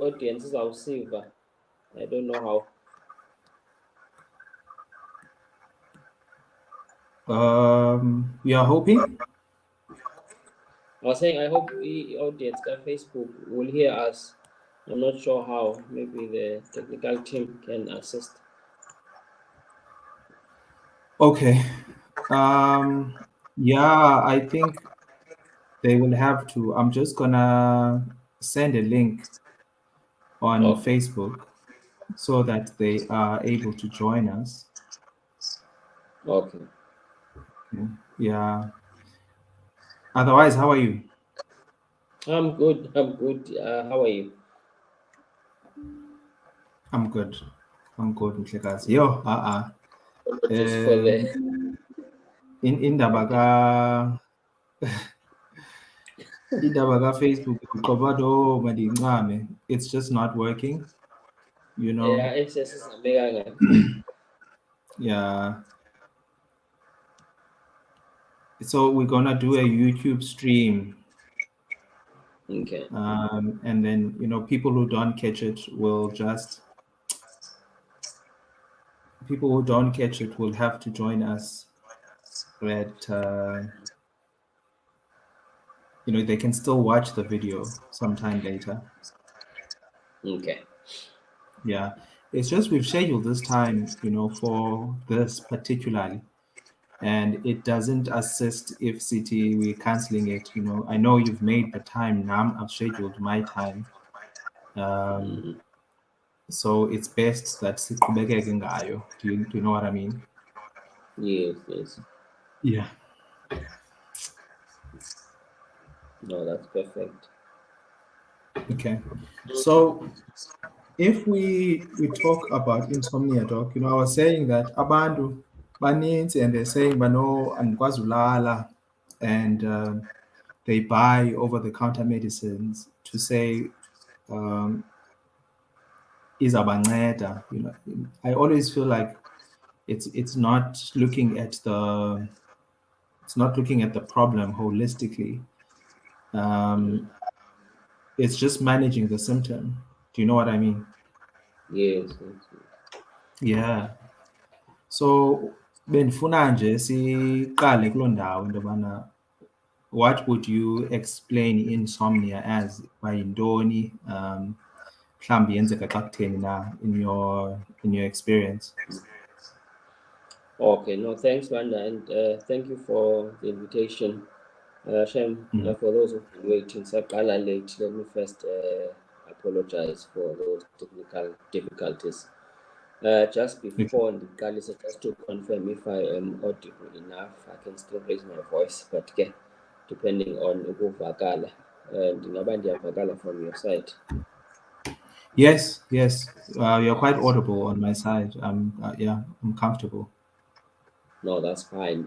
audience izawusiva. I don't know how. We are hoping. I was saying I hope the audience at Facebook will hear us. I'm not sure how. Maybe the technical team can assist. Okay. Yeah, I think they will have to. I'm just gonna send a link on Okay. Facebook so that they are able to join us. Okay. Yeah. Otherwise, how are you? I'm good. I'm good. How are you? I'm good. I'm good, Mhlekazi. Yo, Apologies for the. indaba ka indaba ka-Facebook qoba lo madincame, it's just not working, you know. Yeah, access is a Yeah. So we're gonna do a YouTube stream, Okay. and then people who don't catch it will just people who don't catch it will have to join us. But they can still watch the video sometime later. Okay. Yeah, it's just we've scheduled this time, for this particularly, and it doesn't assist if CT we're canceling it. I know you've made the time now. I've scheduled my time. Um, Mm, so it's best that siqhubekeke ngayo. Do you know what I mean? yes. Yes. Yeah. No, that's perfect. Okay. So if we talk about insomnia, doc, I was saying that abantu baninzi and they're saying bano andikwazi ulala, and they buy over-the-counter medicines to say um, izabanceda. I always feel like it's not looking at the problem holistically. Mm, It's just managing the symptom. Do you know what I mean? yes. Yes. Yeah. So benifuna nje siqale kuloo ndawo into yobana what would you explain insomnia as? Bayintoni? Mhlawumbi yenzeka xa kutheni na in your experience? Okay. No, thanks, Wanda, and thank you for the invitation. Shem, Mm. for those who've been waiting, Sakala late. Let me first apologize for those technical difficulties. Just before Ndiqalise, just to confirm if I am audible enough, I can still raise my voice, but depending on ukuvakala, ndingaba ndiyavakala from your side. Yes, yes. You're quite audible on my side. Yeah, I'm comfortable. No, that's fine.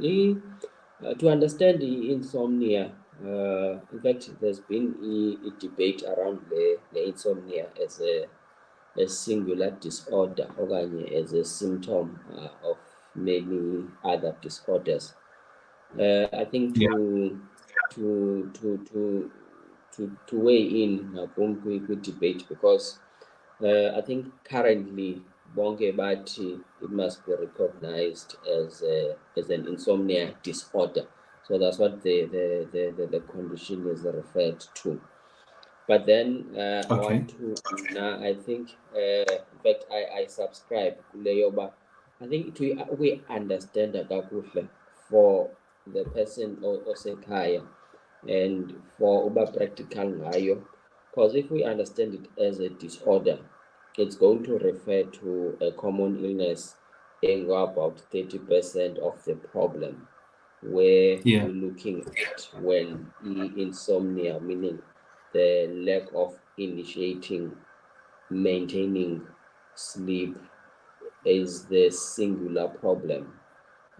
To understand the insomnia, in fact, there's been a debate around the insomnia as a singular disorder okanye as a symptom of many other disorders. I think Yeah. to to to to weigh in with debate, because I think currently bonke bathi it must be recognized as an insomnia disorder. So that's what the condition is referred to. But then I Okay. want to now I think in fact I subscribe kuleyo ba I think we understand kakuhle for the person osekhaya and for uba practical ngayo, because if we understand it as a disorder, it's going to refer to a common illness in about 30% of the problem, where Yeah. we're looking at when insomnia, meaning the lack of initiating, maintaining sleep, is the singular problem.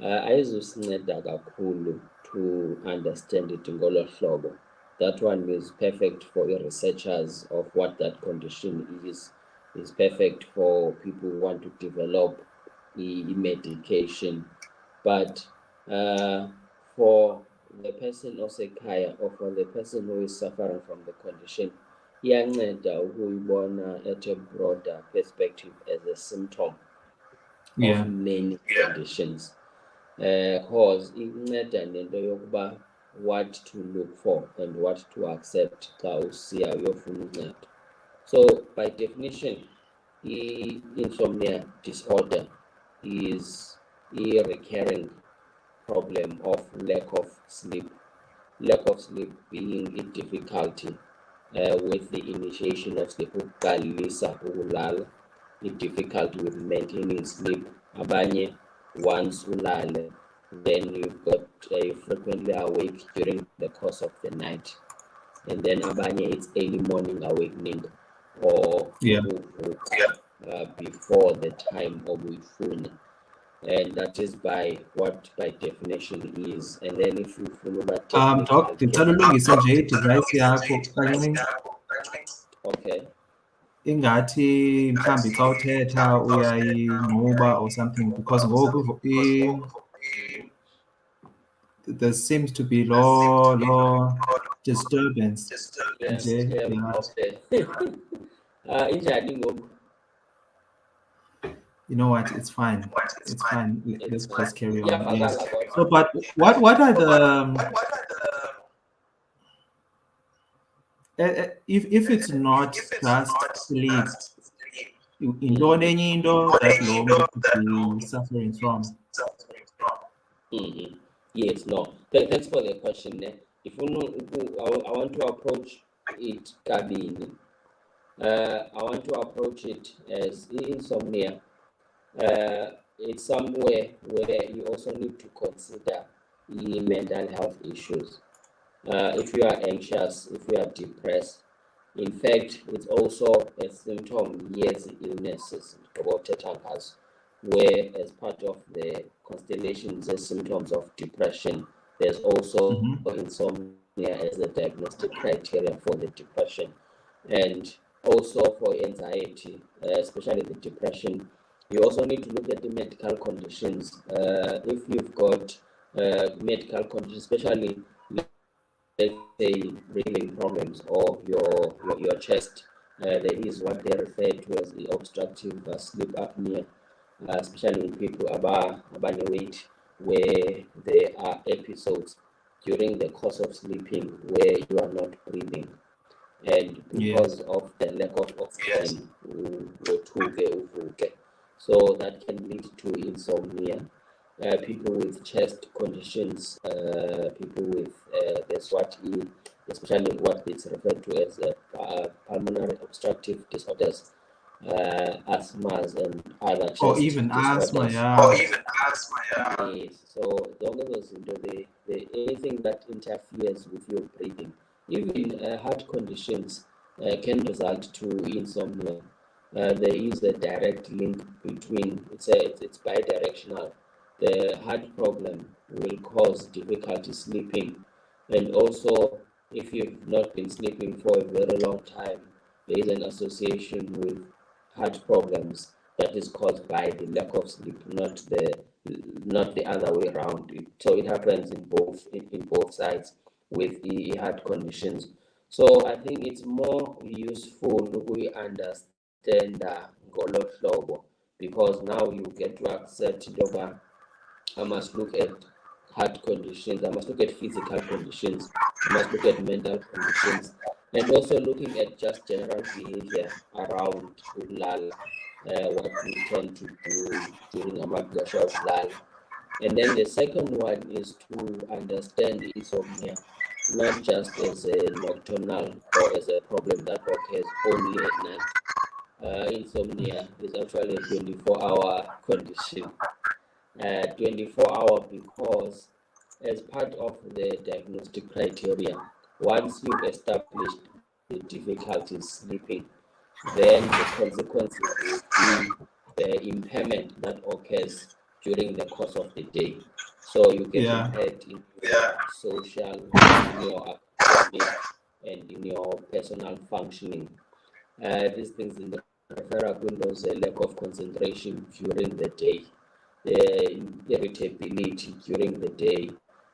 Ayizusinceda kakhulu to understand it ngolo hlobo. That one is perfect for the researchers of what that condition is perfect for people who want to develop medication. But for the person osekhaya or for the person who is suffering from the condition, iyanceda ukuyibona at a broader perspective as a symptom of Yeah. many conditions. Cause inceda nento yokuba what to look for and what to accept xa usiya uyofuna uncedo. So by definition, insomnia disorder is a recurring problem of lack of sleep. Lack of sleep being a difficulty with the initiation of sleep, ukuqalisa ukulala, i-difficulty with maintaining sleep. Abanye, once ulale, then you're frequently awake during the course of the night, and then abanye it's early morning awakening or Yeah. before the time obuyifuna, and that is by what by definition is. And then if you follow that technical Doc, ndicela ulungise nje i-device yakho kancinci. okay. Ingathi mhlawumbi xa uthetha uyayingquba or something, because ngoku there seems to be law disturbance. Yes, Nje, yeah. okay. Injani ngoku? You know what? It's fine. It's fine. Let's just carry on. Iyavakala Yes. kodwa. So, but what are the if it's not just sleep, yintoni enye into that lo mntu could be suffering from? Yes, no. Thanks for the question. If you know, I want to approach it kabini. I want to approach it as insomnia. It's somewhere where you also need to consider the mental health issues. If you are anxious, if you are depressed, in fact, it's also a symptom, yes, illnesses, where as part of the constellations and symptoms of depression, there's also insomnia as a diagnostic criteria for the depression. And also for anxiety, especially the depression, you also need to look at the medical conditions. If you've got medical conditions, especially let's say breathing problems or your chest, there is what they refer to as the obstructive sleep apnea, especially in people weight, where there are episodes during the course of sleeping where you are not breathing, and because of the lack of oxygen, so that can lead to insomnia. People with chest conditions, people with the SWAT-E, especially what is referred to as pulmonary obstructive disorders, asthmas, and other chest Or even disorders. asthma, yeah. Yes. So all of those, anything that interferes with your breathing, even heart conditions, can result to insomnia. There is a direct link between it's bidirectional. The heart problem will cause difficulty sleeping, and also if you've not been sleeping for a very long time, there is an association with heart problems that is caused by the lack of sleep, not the other way around. So it happens in both sides with the heart conditions. So I think it's more useful we understand ngolo hlobo, because now you get to accept it over. I must look at heart conditions, I must look at physical conditions, I must look at mental conditions, and also looking at just general behavior around ulala, what we tend to do during amaxesha okulala. And then the second one is to understand insomnia not just as a nocturnal or as a problem that occurs only at night. Insomnia is actually a 24-hour condition. 24-hour because as part of the diagnostic criteria, once you've established the difficulty sleeping, then the consequences will be the impairment that occurs during the course of the day. So you get impaired in your social, in your academic, and in your personal functioning. These things in the referral windows, a lack of concentration during the day, irritability during the day,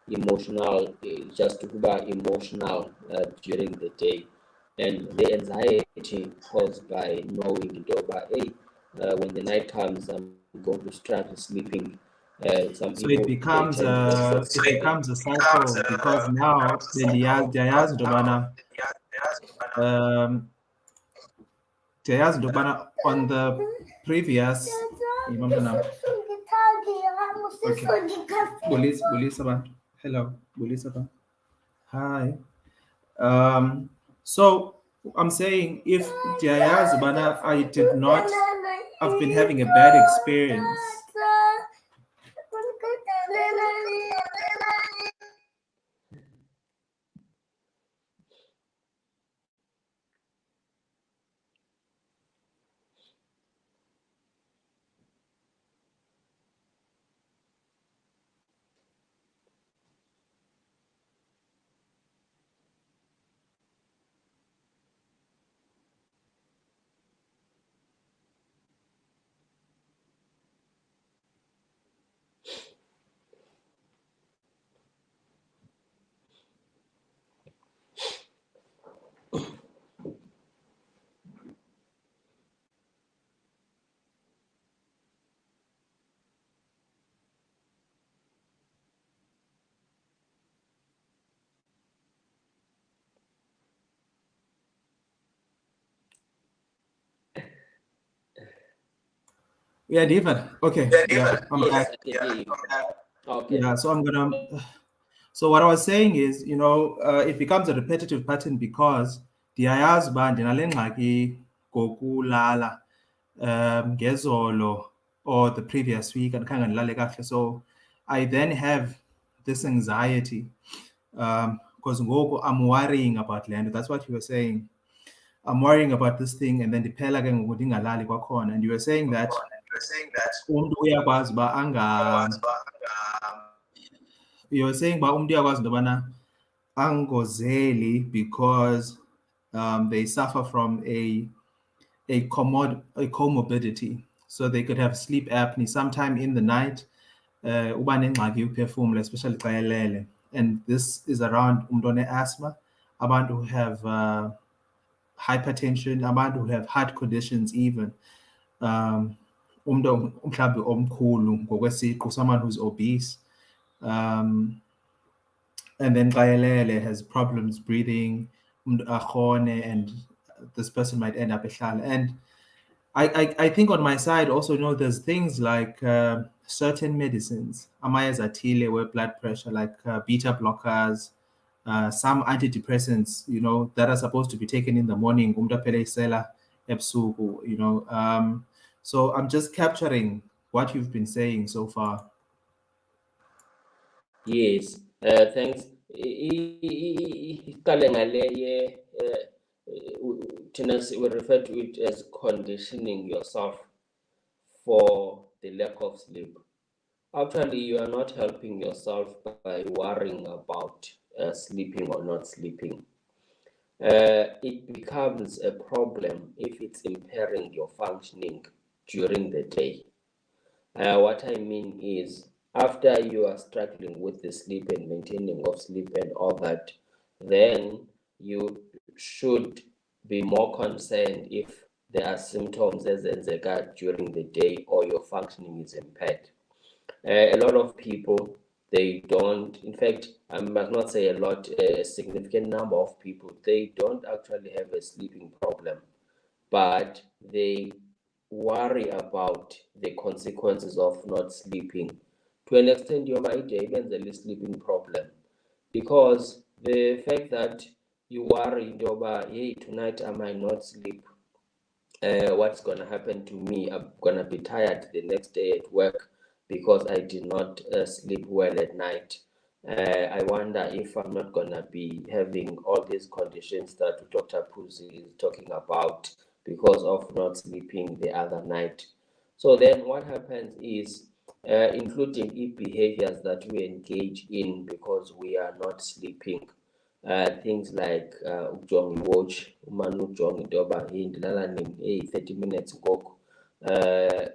emotional, just to be emotional during the day, and the anxiety caused by knowing into yoba hey, when the night comes I'm going to struggle sleeping. Some So it people they becomes tend also a cycle because now ndiyayazi into yobana on the previous okay. Bulisa bantu. Hello, Bulisa bantu. Hi. So I'm saying if ndiyayazi ubana I've been having a bad experience. Yeah, David. Okay. Yeah, I'm back. okay. Yeah, so I'm gonna. So what I was saying is, it becomes a repetitive pattern because ndiyayazi uba ndinale ngxaki ngokulala ngezolo or the previous week andikhange ndilale kakuhle. So I then have this anxiety because ngoku I'm worrying about le nto. That's what you were saying. I'm worrying about this thing and then ndiphela ke ngoku ndingalali kwakhona. And you were saying that umntu uyakwazi uba you were saying uba umntu uyakwazi into yobana angozeli because they suffer from a comorbidity. So they could have sleep apnea sometime in the night, uba nengxaki yokuphefumla, especially xa elele. And this is around umntu one-asthma, abantu who have hypertension, abantu who have heart conditions even. Umntu mhlawumbi omkhulu ngokwesiqu, someone who's obese. And then xa elele has problems breathing, and this person might end up ehlala. And I think on my side also, there's things like certain medicines, amayeza athile with blood pressure, like beta blockers, some antidepressants, that are supposed to be taken in the morning, umntu aphele esela ebusuku. So I'm just capturing what you've been saying so far. Yes, thanks. Iqale ngale we refer to it as conditioning yourself for the lack of sleep. Actually, you are not helping yourself by worrying about sleeping or not sleeping. It becomes a problem if it's impairing your functioning during the day. What I mean is, after you are struggling with the sleep and maintaining of sleep and all that, then you should be more concerned if there are symptoms as enzeka during the day or your functioning is impaired. A lot of people, they don't, in fact, I must not say a lot, a significant number of people, they don't actually have a sleeping problem, but they worry about the consequences of not sleeping. To an extent, you might even the sleeping problem, because the fact that you worry about, hey, tonight I might not sleep. What's gonna happen to me? I'm gonna be tired the next day at work because I did not sleep well at night. I wonder if I'm not gonna be having all these conditions that Dr. Puzi is talking about because of not sleeping the other night. So then what happens is, including behaviors that we engage in because we are not sleeping, things like ujonga watch, umane ujonga into yoba hey ndilala nini, 30 minutes ngoku.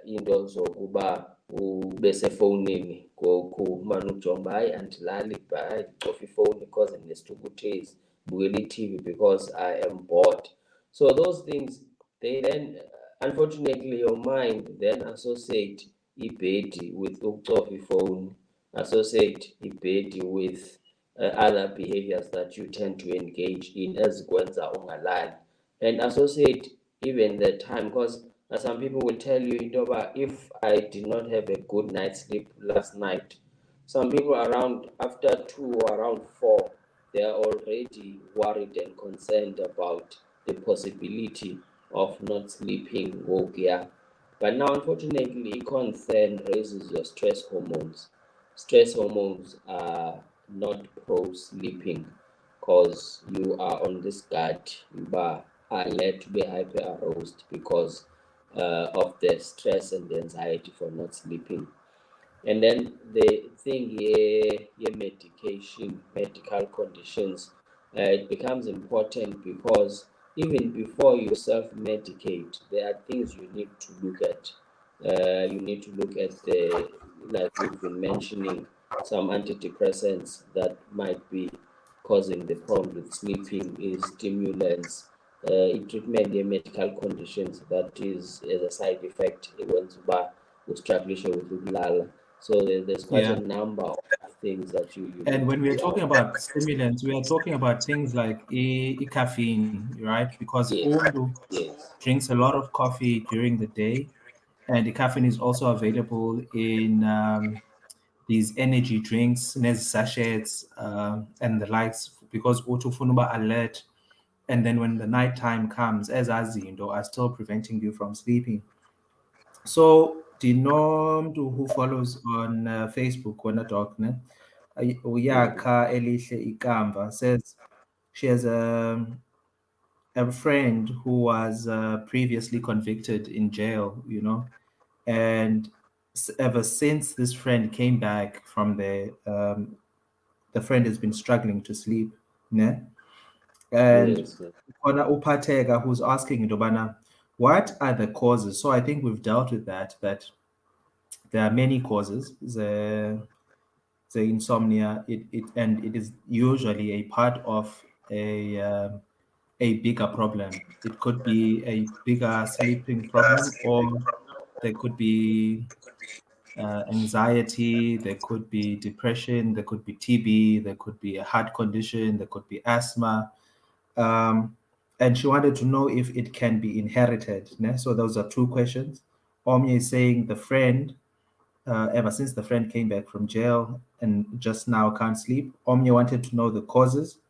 Into zokuba ube sefowunini ngoku umane ujonga uba hayi andilali, hayi ndicofa ifowuni because ndinesithukuthezi. bukele TV because I am bored. So those things, they then, unfortunately, your mind then associate ibhedi with ukucofa phone, associate ibhedi with other behaviors that you tend to engage in ezikwenza ungalali, and associate even the time, because some people will tell you, if I did not have a good night's sleep last night, some people around after 2 or around 4, they are already worried and concerned about the possibility of not sleeping. Wokia. But now, unfortunately, concern raises your stress hormones. Stress hormones are not pro sleeping because you are on this guard. You are alert to be hyper aroused because of the stress and the anxiety for not sleeping. And then the thing here, medication, medical conditions, it becomes important because even before you self-medicate, there are things you need to look at. You need to look at the, like we've been mentioning, some antidepressants that might be causing the problem with sleeping, is stimulants, treatment, medical conditions that is as a side effect when you struggle with ukulala. So there's quite a Yeah. number of things that you And need to when we are be talking aware. about stimulants, we are talking about things like caffeine, right? Because Yes, Umdu yes, drinks a lot of coffee during the day, and the caffeine is also available in these energy drinks, nes sachets, and the likes, because utufunuba alert. And then when the nighttime comes, as azindo are still preventing you from sleeping. So Dinomntu who follows on Facebook, Wena Doc, ne? mm, Uyakha Elihle Ikamva says she has a friend who was previously convicted in jail, and ever since this friend came back from there, the friend has been struggling to sleep, ne? And yes, Kona Upatega, who's asking Dobana, what are the causes? So I think we've dealt with that there are many causes. The insomnia, and it is usually a part of a bigger problem. It could be a bigger sleeping problem, or there could be anxiety, there could be depression, there could be TB, there could be a heart condition, there could be asthma. Um, and she wanted to know if it can be inherited. Ne? So those are two questions. Omni is saying the friend, ever since the friend came back from jail and just now can't sleep. Omni wanted to know the causes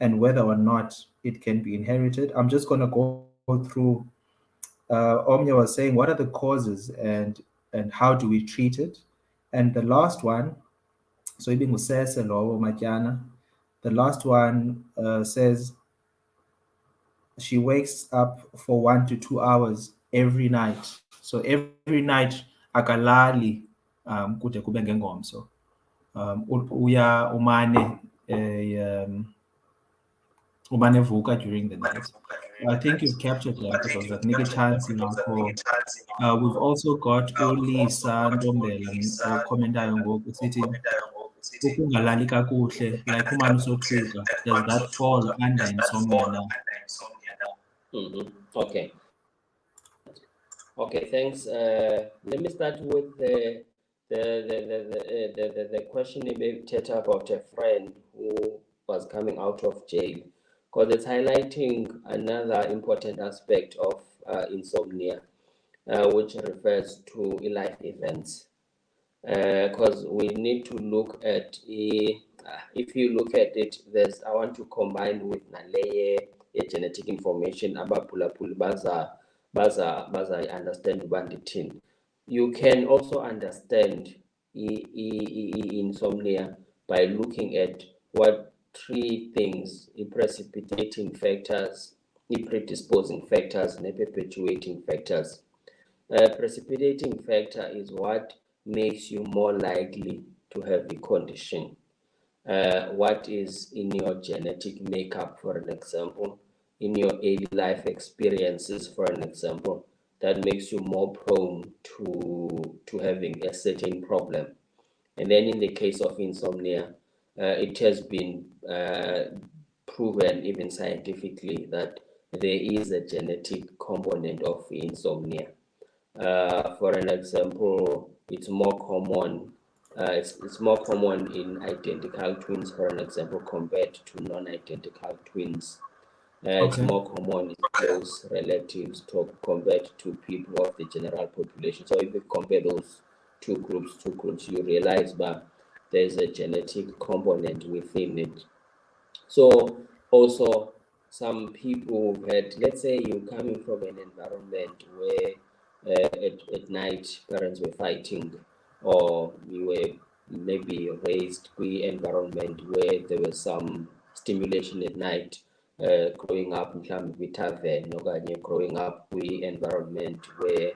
and whether or not it can be inherited. I'm just going to go through. Omnia was saying, what are the causes and how do we treat it? And the last one, so Ibn Usese Lowo Matyana, the last one says she wakes up for 1 to 2 hours every night. So every night akalali kude kube ngengomso. Uya umane vuka during the night. I think you've captured them because that nike chance for we've also got uLisa Ntombela okhomentayo ngoku sithi ukungalali kakuhle, like umane usothuka, does that fall under insomnia now? Okay. Okay, thanks. Let me start with the question you made, Teta, about a friend who was coming out of jail, because it's highlighting another important aspect of insomnia, which refers to life events. Because we need to look at if you look at it, I want to combine with naleye genetic information abaphulaphuli baza understand ubandithini. You can also understand insomnia by looking at what three things: precipitating factors, predisposing factors, and perpetuating factors. Precipitating factor is what makes you more likely to have the condition. What is in your genetic makeup, for an example, in your early life experiences, for an example, that makes you more prone to having a certain problem. And then in the case of insomnia, it has been proven even scientifically that there is a genetic component of insomnia. For an example, it's more common. It's more common in identical twins, for an example, compared to non-identical twins. It's Okay. more common in close relatives compared to people of the general population. So if you compare those two groups, you realize that there's a genetic component within it. So also some people had, let's say you're coming from an environment where at night parents were fighting, or you were maybe raised in an environment where there was some stimulation at night, growing up mhlawumbe kwi-tavern okanye growing up kwi-environment where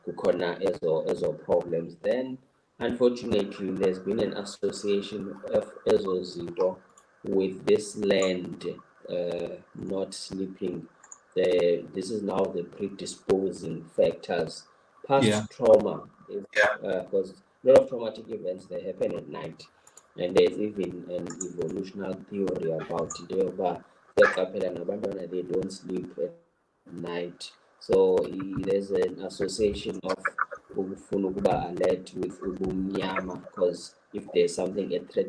kukhona ezo problems, then unfortunately there's been an association of ezo zinto with this land not sleeping. This is now the predisposing factors. Yeah. Past trauma, because a lot of traumatic events, they happen at night, and there's even an evolutional theory about it. They don't sleep at night, so there's an association of ukufuna ukuba alert with ubumnyama, because if there's something a threat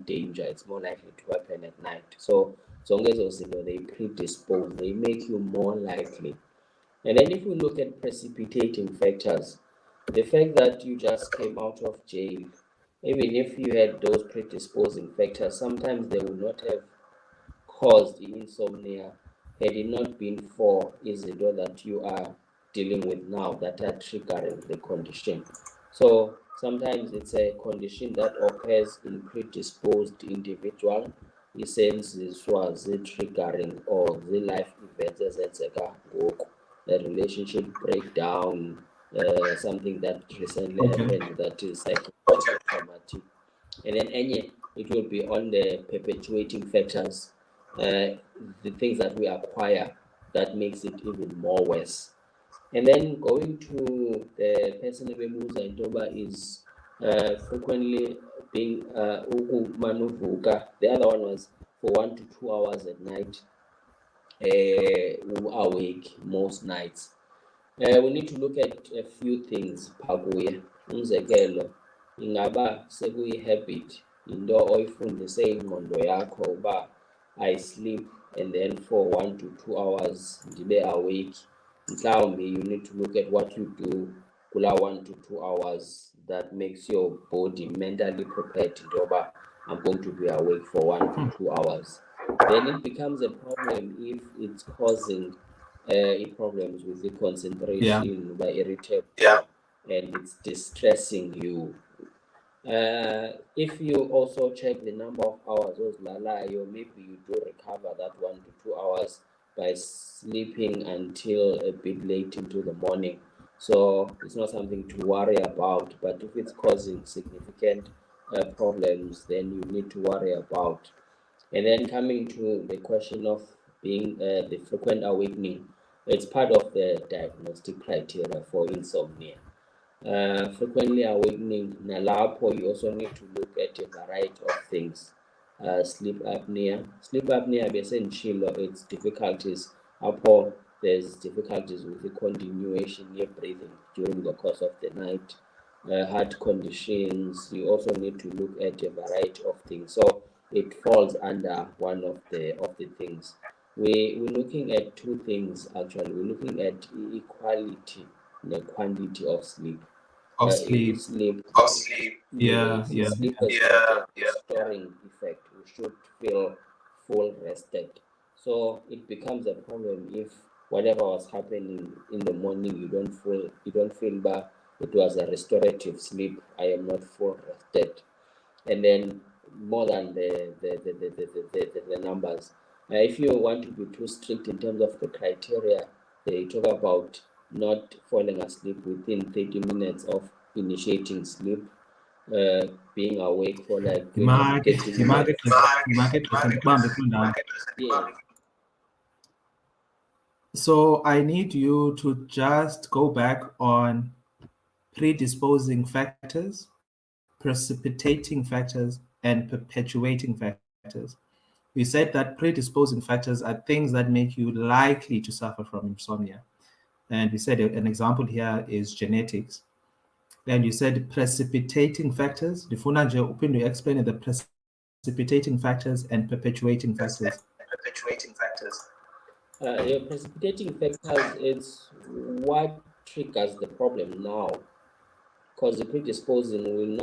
danger, it's more likely to happen at night. So zonke ezo zinto, they predispose, they make you more likely. And then if we look at precipitating factors, the fact that you just came out of jail, even if you had those predisposing factors, sometimes they would not have caused insomnia had it not been for izinto that you are dealing with now that are triggering the condition. So sometimes it's a condition that occurs in predisposed individual, isenziswa zi-triggering or zii-life events ezenzeka ngoku, a relationship breakdown, something that recently Okay. happened that is psychologically traumatic. And then it will be on the perpetuating factors, the things that we acquire that makes it even more worse. And then going to the person ebebuza intoba is frequently being manuvuka. The other one was for 1 to 2 hours at night, awake most nights. We need to look at a few things phaa. Umzekelo, ingaba sekuyi-habit, into oyifundise ingqondo yakho uba I sleep and then for 1 to 2 hours ndibe awake. Mhlawumbi you need to look at what you do kula 1 to 2 hours that makes your body mentally prepared to yoba I'm going to be awake for 1 to 2 hours. Then it becomes a problem if it's causing problems with the Yeah. concentration, by irritable, and it's distressing you. If you also check the number of hours ozilalayo, maybe you do recover that 1 to 2 hours by sleeping until a bit late into the morning. So it's not something to worry about, but if it's causing significant problems, then you need to worry about. And then coming to the question of being the frequent awakening, it's part of the diagnostic criteria for insomnia. Frequently awakening, nalapho you also need to look at a variety of things. Sleep apnea. Sleep apnea, besendishilo, it's difficulties. Apho there's difficulties with the continuation of breathing during the course of the night. Heart conditions, you also need to look at a variety of things. So it falls under one of the things. We're looking at two things actually. We're looking at equality, the quantity of sleep. Of sleep. Sleep, Yeah. yes, Yeah. sleep has got a restoring effect. We should feel full rested. So it becomes a problem if whatever was happening in the morning you don't feel that it was a restorative sleep. I am not full rested. And then more than the numbers. If you want to be too strict in terms of the criteria, they talk about not falling asleep within 30 minutes of initiating sleep, being awake for like 20 to 30 minutes. Yeah. So I need you to just go back on predisposing factors, precipitating factors, and perpetuating factors. we said that predisposing factors are things that make you likely to suffer from insomnia. And we said an example here is genetics. And you said precipitating factors. Ndifuna nje uphinde explain the precipitating factors and perpetuating factors. Your precipitating factors, it's what triggers the problem now, because the predisposing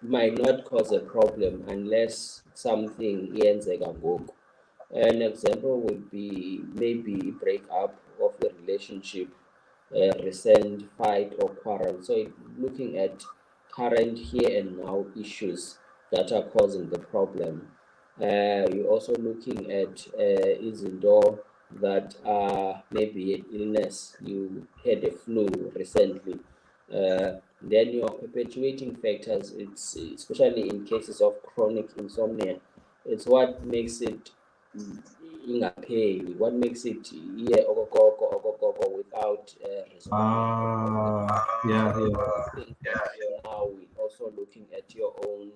might not cause a problem unless something iyenzeka ngoku. An example would be maybe breakup of the relationship, recent fight or quarrel. So looking at current here and now issues that are causing the problem. You're also looking at izinto that are maybe an illness. You had a flu recently. Then your perpetuating factors, it's especially in cases of chronic insomnia, it's what makes it ingapheli, what makes it okokoko without resolving. Now we're also looking at your own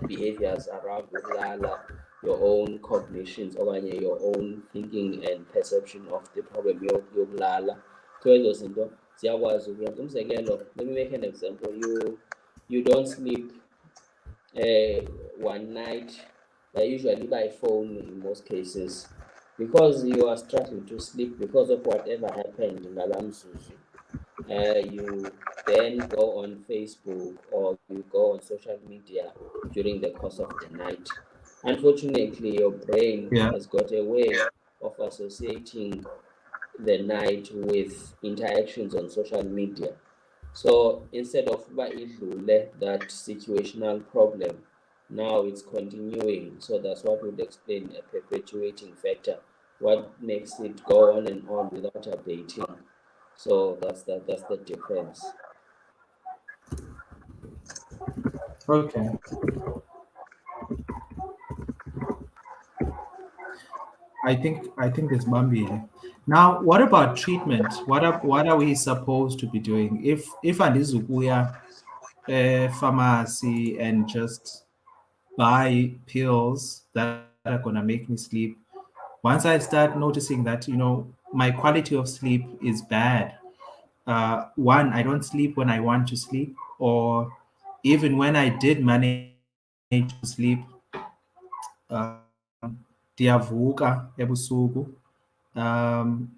behaviors around ukulala, your own cognitions, or your own thinking and perception of the problem yokulala. So ezo zinto ziyakwazi ukuyenza. Umzekelo, let me make an example. You don't sleep one night, usually by phone in most cases, because you are struggling to sleep because of whatever happened in Galamsuzu. You then go on Facebook or you go on social media during the course of the night. Unfortunately, your brain has got a way of associating the night with interactions on social media. So instead of that situational problem, now it's continuing. So that's what would explain a perpetuating factor. What makes it go on and on without abating? So that's the difference. Okay. I think there's Bambi. Now, what about treatment? What are we supposed to be doing if andizukuya pharmacy and just buy pills that are gonna make me sleep? Once I start noticing that my quality of sleep is bad. One, I don't sleep when I want to sleep, or even when I did manage to sleep, ndiyavuka ebusuku, and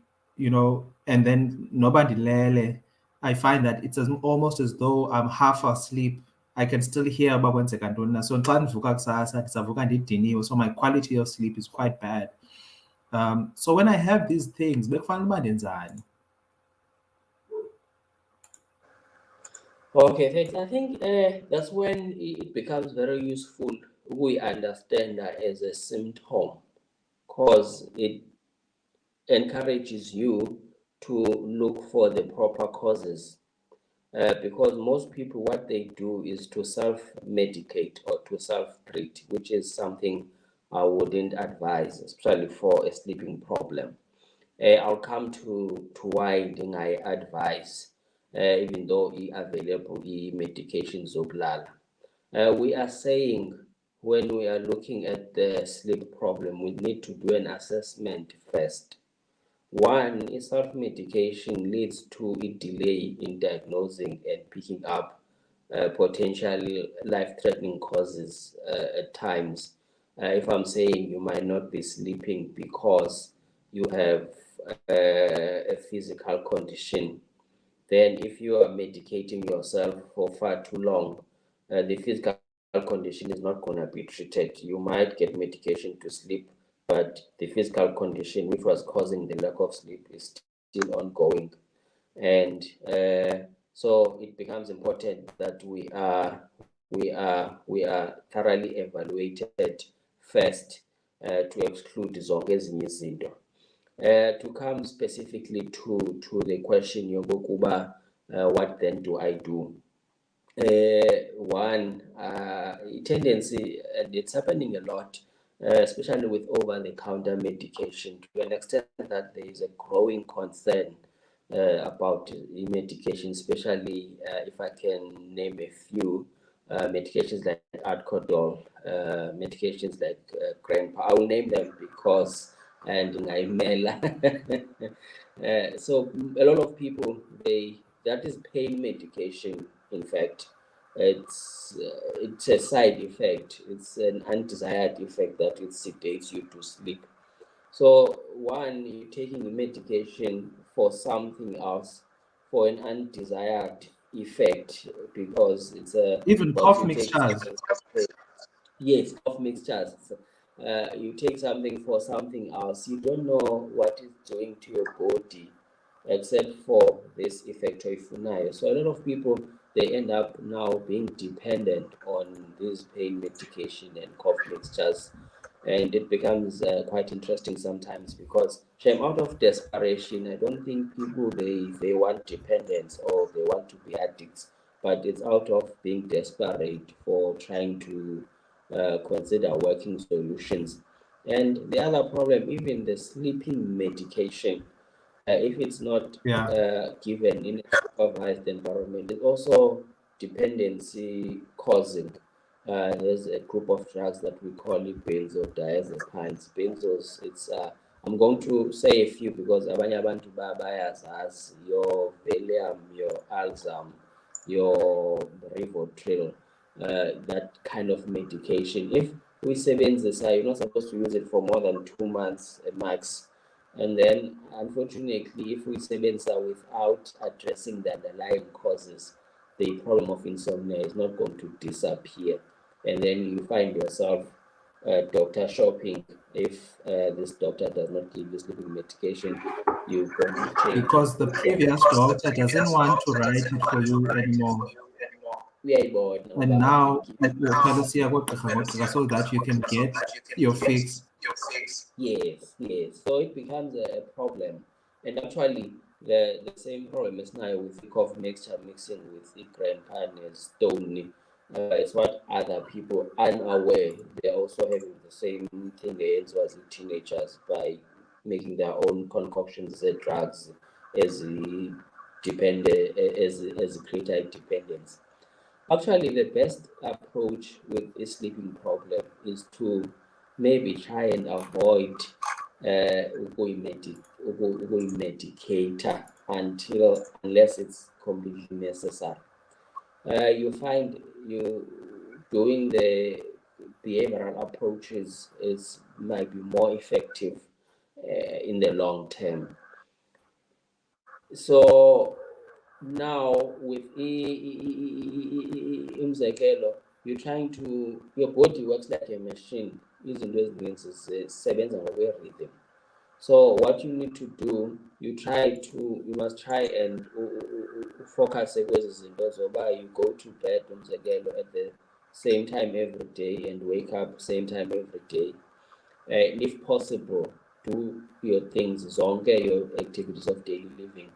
then nobody lele. I find that it's almost as though I'm half asleep. I can still hear uba kwenzeka ntoni na. So xa ndivuka kusasa ndisavuka ndidiniwe, so my quality of sleep is quite bad. So when I have these things, bekufanele uba ndenzani? Okay, thanks. I think that's when it becomes very useful. We understand that as a symptom, because it encourages you to look for the proper causes. Because most people, what they do is to self-medicate or to self-treat, which is something I wouldn't advise, especially for a sleeping problem. I'll come to why I advise, even though available medications zokulala. We are saying when we are looking at the sleep problem, we need to do an assessment first. One, self-medication leads to a delay in diagnosing and picking up potential life-threatening causes at times. If I'm saying you might not be sleeping because you have a physical condition, then if you are medicating yourself for far too long, the physical condition is not going to be treated. You might get medication to sleep, but the physical condition which was causing the lack of sleep is still ongoing. And so it becomes important that we are thoroughly evaluated first to exclude zonke ezinye izinto. To come specifically to the question yokokuba what then do I do? One, tendency, and it's happening a lot, especially with over-the-counter medication, to an extent that there is a growing concern about medication, especially if I can name a few. medications like Adcodol, medications like Grandpa. I will name them because and Ngaimela. So a lot of people, that is pain medication. In fact, it's a side effect. It's an undesired effect that it sedates you to sleep. So one, you're taking the medication for something else, for an undesired effect, because it's a Even what cough you take. mixtures. Yes, cough mixtures. You take something for something else. You don't know what it's doing to your body, except for this effect of. So a lot of people, they end up now being dependent on this pain medication and cough mixtures, and it becomes quite interesting sometimes because shame out of desperation. I don't think people they want dependence or they want to be addicts, but it's out of being desperate for trying to consider working solutions. And the other problem, even the sleeping medication, if it's not Yeah. given in a supervised environment, it's also dependency causing. There's a group of drugs that we call it benzodiazepines. Benzos, I'm going to say a few because abanye abantu bayazazi, your Valium, your Alzam, your Rivotril, that kind of medication. If we sebenzisa, you're not supposed to use it for more than 2 months max. And then, unfortunately, if we sebenzisa without addressing the underlying causes, the problem of insomnia is not going to disappear. And then you find yourself doctor shopping. If this doctor does not give you sleeping medication, you go to change. Because the previous doctor doesn't want to write it for you anymore. Uyayibona And uba now afike. uqala usiya kogqirha so that you can get your fix. Yes, yes. So it becomes a problem. And actually, the same problem is now with the cough mixture mixing with the grandpa and stone. It's what other people unaware. They're also having the same thing they had as teenagers by making their own concoctions of drugs as as greater dependence. Actually, the best approach with a sleeping problem is to maybe try and avoid ukuyimedicate unless it's completely necessary. You find you doing the behavioral approaches is might be more effective in the long term. So now with umzekelo, you're trying to, your body works like a machine. Izinto ezininzi zisebenza ngokwe-rhythm. So what you need to do, you must try and focus kwezi zinto zoba you go to bed umzekelo at the same time every day and wake up same time every day. And if possible, do your things, zonke your activities of daily living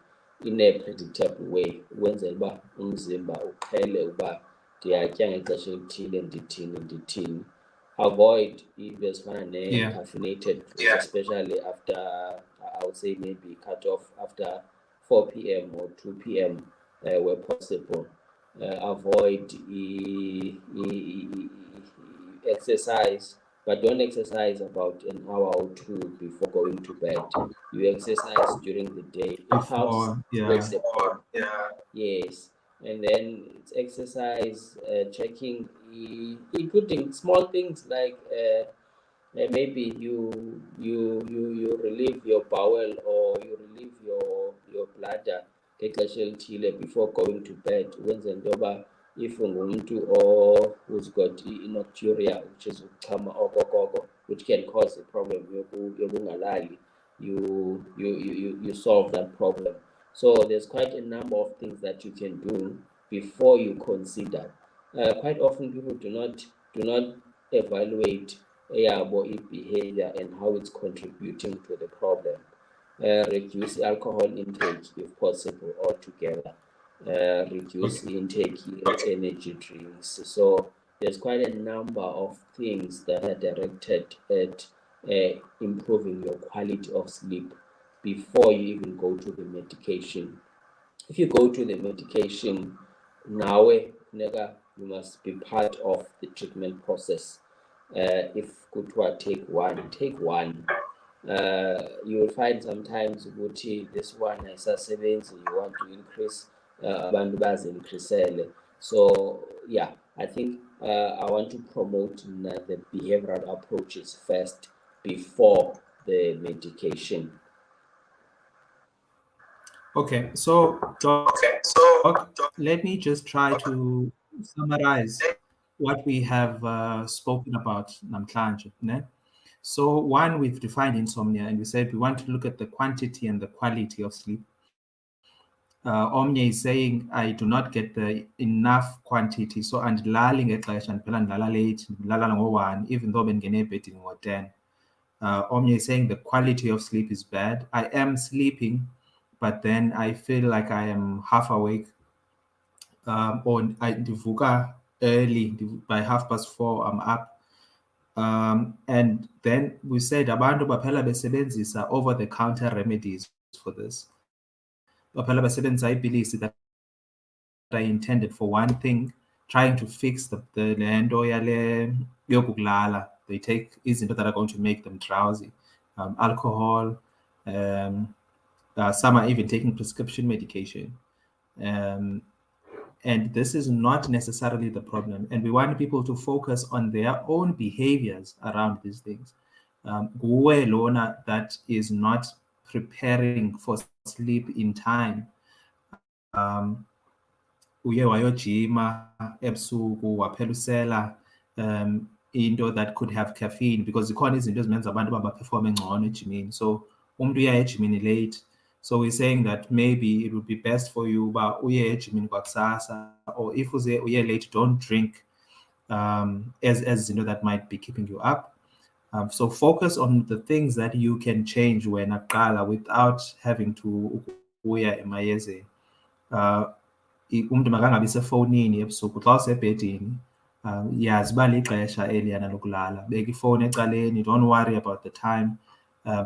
in a predictable way, ukwenzela uba umzimba uqhele uba ndiyatya ngexesha elithile ndithini. Avoid into ezifana ne-caffeinated drinks, especially after, I would say maybe cut off after 4 p.m. or 2 p.m. Where possible. Avoid exercise, but don't exercise about an hour or two before going to bed. You exercise during the day. It helps break the problem. Yes. And then it's exercise, checking, including small things like maybe you relieve your bowel or you relieve your bladder ngexesha elithile before going to bed, ukwenzela into yoba if ungumntu who's got nocturia, which is ukuchama okokoko, which can cause a problem yokungalali, you solve that problem. So there's quite a number of things that you can do before you consider. Quite often people do not evaluate behavior and how it's contributing to the problem. Reduce alcohol intake if possible altogether. Reduce the intake of energy drinks. So there's quite a number of things that are directed at improving your quality of sleep before you even go to the medication. If you go to the medication, now you must be part of the treatment process. If kuthiwa take one. You will find sometimes ukuthi this one ayisasebenzi, you want to increase, abantu bazincreasele. So yeah, I think I want to promote the behavioral approaches first before the medication. Okay, so Doc, let me just try to summarize what we have spoken about namhlanje, ne? So one, we've defined insomnia, and we said we want to look at the quantity and the quality of sleep. Omnye is saying I do not get the enough quantity, so andilali ngexesha, ndiphela ndilala late, ndilala ngo-1, even though bendingene ebhedini ngo-10. Omnye is saying the quality of sleep is bad. I am sleeping, but then I feel like I am half awake, or ndivuka early, by 4:30 I'm up. And then we said abantu baphela besebenzisa over-the-counter remedies for this. Baphela basebenzisa iipilisi that are intended for one thing, trying to fix the lento yale yokukulala. They take izinto that are going to make them drowsy, alcohol. Some are even taking prescription medication. And this is not necessarily the problem. And we want people to focus on their own behaviors around these things. Guwe lona that is not preparing for sleep in time. Uye wayojima ebusuku waphela usela into that could have caffeine, because ikhona izinto ezimenza abantu baperforme ngcono ejimini. So umuntu uya ejimini late. So we're saying that maybe it would be best for you uba uye ejimini kwakusasa, or if uye late, don't drink as izinto that might be keeping you up. So focus on the things that you can change when aqala without having to uya emayezeni. Umuntu makangabi sefowunini ebusuku xa usebhedini. Yazi uba lixesha eliyana lokulala, beka ifowuni ecaleni, don't worry about the time,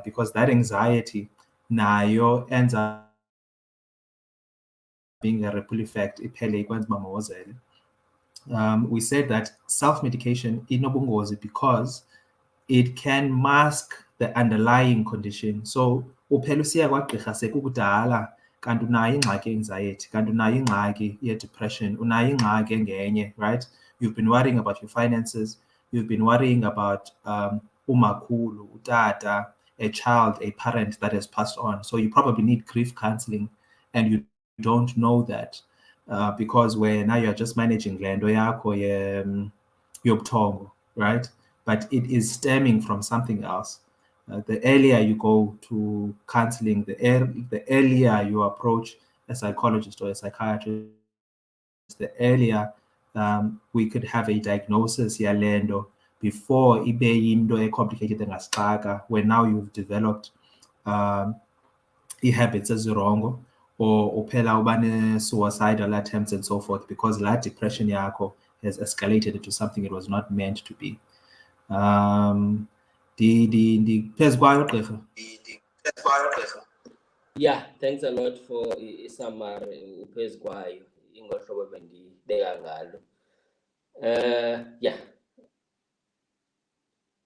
because that anxiety nayo ends up being a ripple effect iphele ikwenza uba mawozele. We said that self-medication inobungozi because it can mask the underlying condition. So uphela usiya kwagqirha sekukudala, kanti unayo ingxaki ye-anxiety, kanti unayo ingxaki ye-depression, unayo ingxaki engenye, right? You've been worrying about your finances, you've been worrying about umakhulu, utata, a child, a parent that has passed on. So you probably need grief counseling, and you don't know that, because now you're just managing lento yakho yobuthongo, right? But it is stemming from something else. The earlier you go to counseling, the earlier you approach a psychologist or a psychiatrist, the earlier we could have a diagnosis yalendo before ibe yinto complicated engasixaka, when now you've developed habits ezirongo, or uphela uba suicidal attempts and so forth, because that depression yakho has escalated into something it was not meant to be. Phezu kwayo gqirha. Yeah, thanks a lot for summary. Phezu kwayo ingohlobo bendibeka ngalo. Yeah,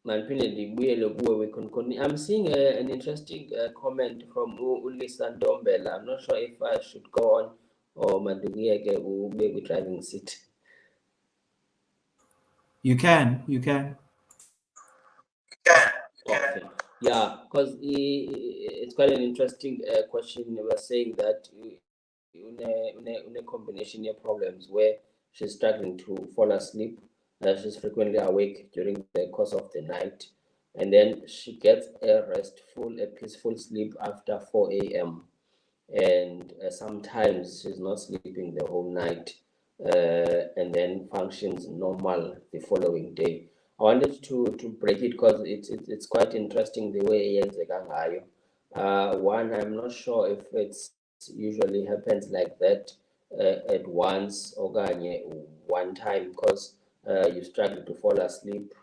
mandiphinde ndibuyele kuwe. I'm seeing an interesting comment from Ulisa Ntombela. I'm not sure if I should go on or mandibuyeke ube kwi-driving seat. You can. Okay. Yeah, because it's quite an interesting question. We were saying that in a combination of problems where she's struggling to fall asleep, she's frequently awake during the course of the night, and then she gets a peaceful sleep after 4 a.m. And sometimes she's not sleeping the whole night, and then functions normal the following day. I wanted to break it because it's quite interesting the way yenzeka ngayo. One, I'm not sure if it's usually happens like that at once okanye one time, because you struggle to fall asleep,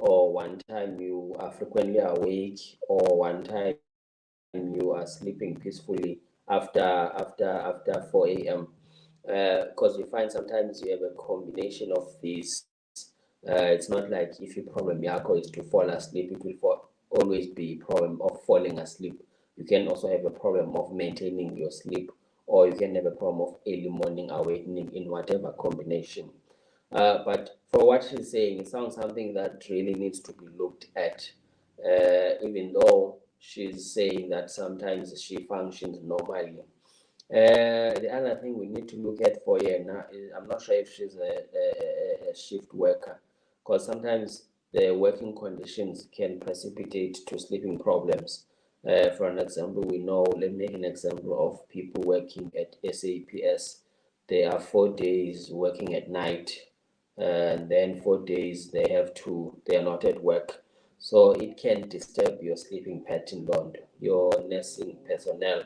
or one time you are frequently awake, or one time you are sleeping peacefully after 4 a.m. because you find sometimes you have a combination of these. It's not like if your problem yako is to fall asleep, it will always be problem of falling asleep. You can also have a problem of maintaining your sleep, or you can have a problem of early morning awakening in whatever combination. But for what she's saying, it sounds something that really needs to be looked at, even though she's saying that sometimes she functions normally. The other thing we need to look at for her now is I'm not sure if she's a shift worker, because sometimes the working conditions can precipitate to sleeping problems. For an example, we know, let me make an example of people working at SAPS. They are 4 days working at night, and then 4 days they are not at work. So it can disturb your sleeping pattern, Lord, your nursing personnel,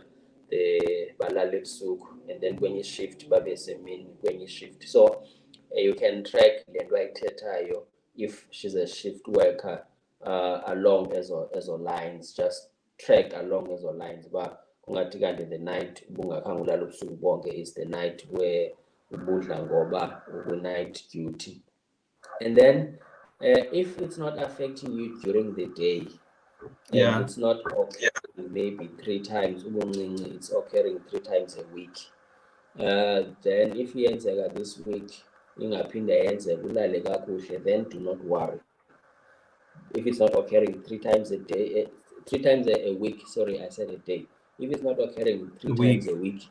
the balala ebusuku, and then when you shift babe semini when you shift. So you can track le nto ayithethayo if she's a shift worker, along ezo lines. Just track along ezo lines uba kungathi kanti the night ubungakhange ulala ubusuku bonke is the night where ubudla ngoba ukwi-night duty. And then if it's not affecting you during the day, and it's not occurring maybe 3 times, it's occurring 3 times a week. Then if yenzeka this week ingaphinde yenzeka ulale kakuhle, then do not worry. If it's not occurring 3 times a day, 3 times a week, sorry, I said a day. If it's not occurring three times a week,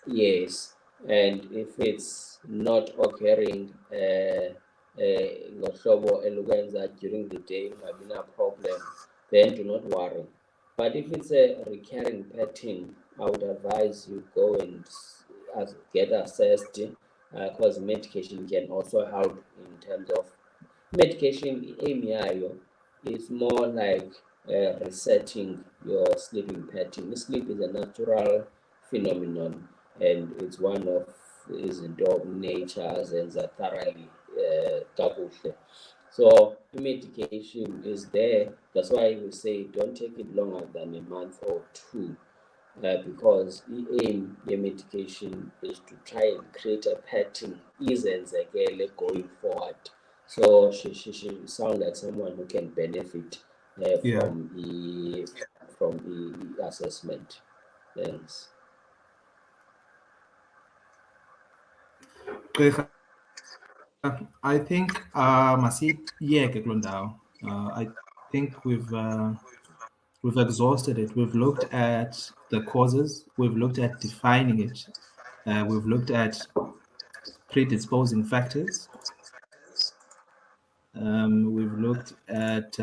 yes, and if it's not occurring ngohlobo elukwenza during the day, maybe no problem, then do not worry. But if it's a recurring pattern, I would advise you go and get assessed, because medication can also help in terms of medication. Aim yayo is more like resetting your sleeping pattern. Sleep is a natural phenomenon, and it's one of izinto nature azenza thoroughly kakuhle. So the medication is there. That's why we say don't take it longer than a month or two, because the aim the medication is to try and create a pattern izenzekele going forward. So she sound like someone who can benefit from the assessment. Thanks. I think masiyeke kuloo ndawo. I think we've exhausted it. We've looked at the causes. We've looked at defining it. We've looked at predisposing factors. We've looked at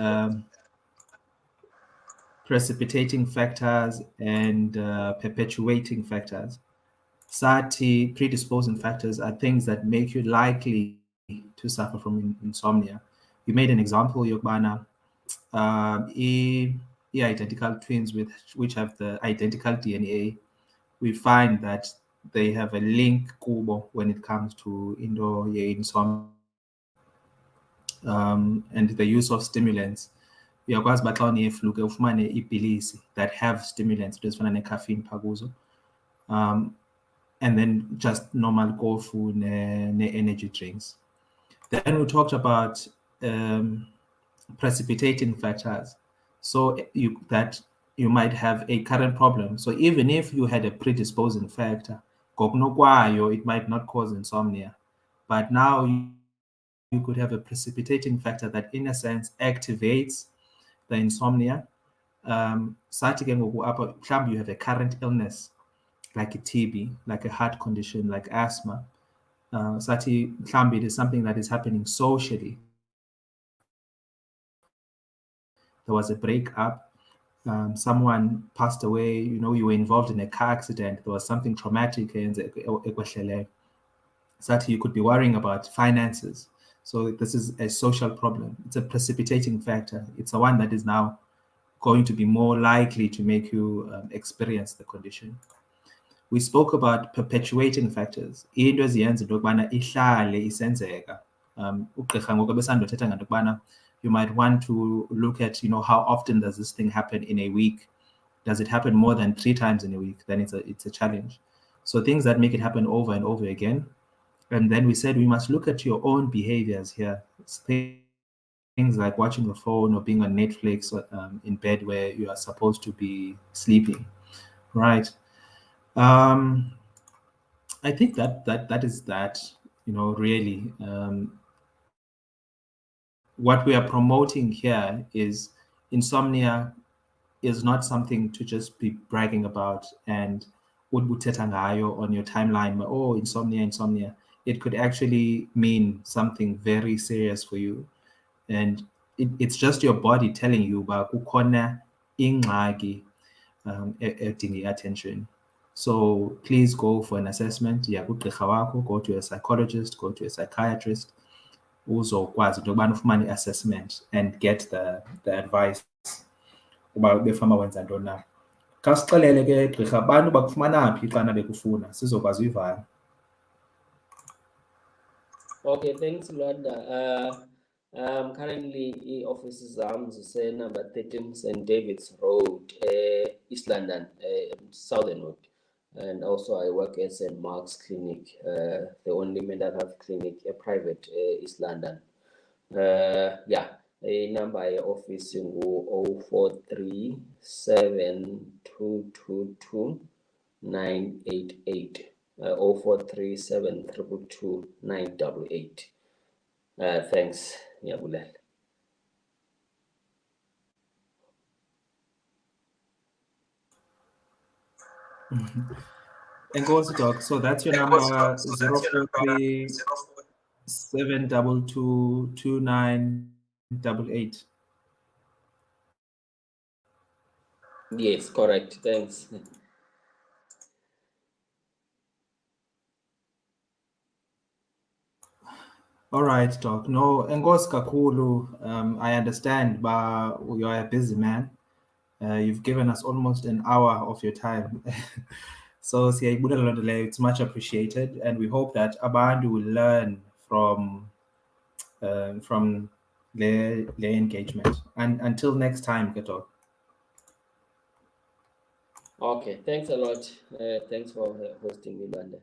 precipitating factors and perpetuating factors. Sati, predisposing factors are things that make you likely to suffer from insomnia. You made an example, Yokbana, identical twins which have the identical DNA. We find that they have a link kubo when it comes to insomnia. And the use of stimulants. Uyakwazi uba xa uneflu ke ufumane iipilisi that have stimulants, into ezifana ne-caffeine phaa kuzo. And then just normal kofu ne-energy drinks. Then we talked about precipitating factors. So that you might have a current problem. So even if you had a predisposing factor, it might not cause insomnia. But now you could have a precipitating factor that in a sense activates the insomnia. Sathi ke ngoku apha mhlawumbi you have a current illness like a TB, like a heart condition, like asthma. Sathi mhlawumbi it is something that is happening socially. There was a breakup, someone passed away, you were involved in a car accident, there was something traumatic, Sathi you could be worrying about finances. So this is a social problem. It's a precipitating factor. It's the one that is now going to be more likely to make you experience the condition. We spoke about perpetuating factors. Into eziyenza into yokubana ihlale isenzeka. Ugqirha ngoku ebesandothetha ngento yokubana you might want to look at, how often does this thing happen in a week? Does it happen more than 3 times in a week? Then it's a challenge. So things that make it happen over and over again. And then we said we must look at your own behaviors here. It's things like watching the phone or being on Netflix in bed where you are supposed to be sleeping, right? Um, I think that is that. Really, what we are promoting here is insomnia is not something to just be bragging about and udbuthetha ngayo on your timeline. Oh, insomnia. It could actually mean something very serious for you, and it's just your body telling you about kukhona ingxaki edinga attention. So please go for an assessment. Yeah, kugqirha wakho, go to a psychologist, go to a psychiatrist, uzokwazi into yokubana ufumane i-assessment and get the advice uba befama wenza ntoni na. Khasixelele ke gqirha abantu bakufumana phi xana bekufuna sizokwazi uyivala. Okay, thanks, Lwanda. Currently, offices number 13 St. David's Road, East London, Southern Road. And also I work at St. Mark's Clinic, the only mental health clinic, a private, East London. Yeah, a number office in 043 7222 988. 043 722 988. Thanks, Nyabulela. Enkosi doc, so that's your number 043 722 2988. Yes, correct. Thanks. All right, doc. No, enkosi kakhulu. I understand, but you are a busy man. You've given us almost an hour of your time. So siyayibulela loo nto leyo, it's much appreciated, and we hope that abantu will learn from their engagement. And until next time, Keto. Okay, thanks a lot. Thanks for hosting me, Lwanda.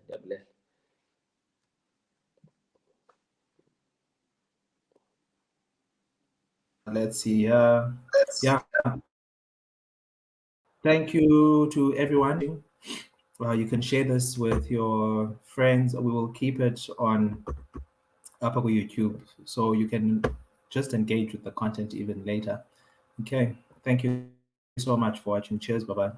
Let's see. Yeah. Thank you to everyone. You can share this with your friends. We will keep it on Apago YouTube, so you can just engage with the content even later. Okay. Thank you so much for watching. Cheers. Bye bye.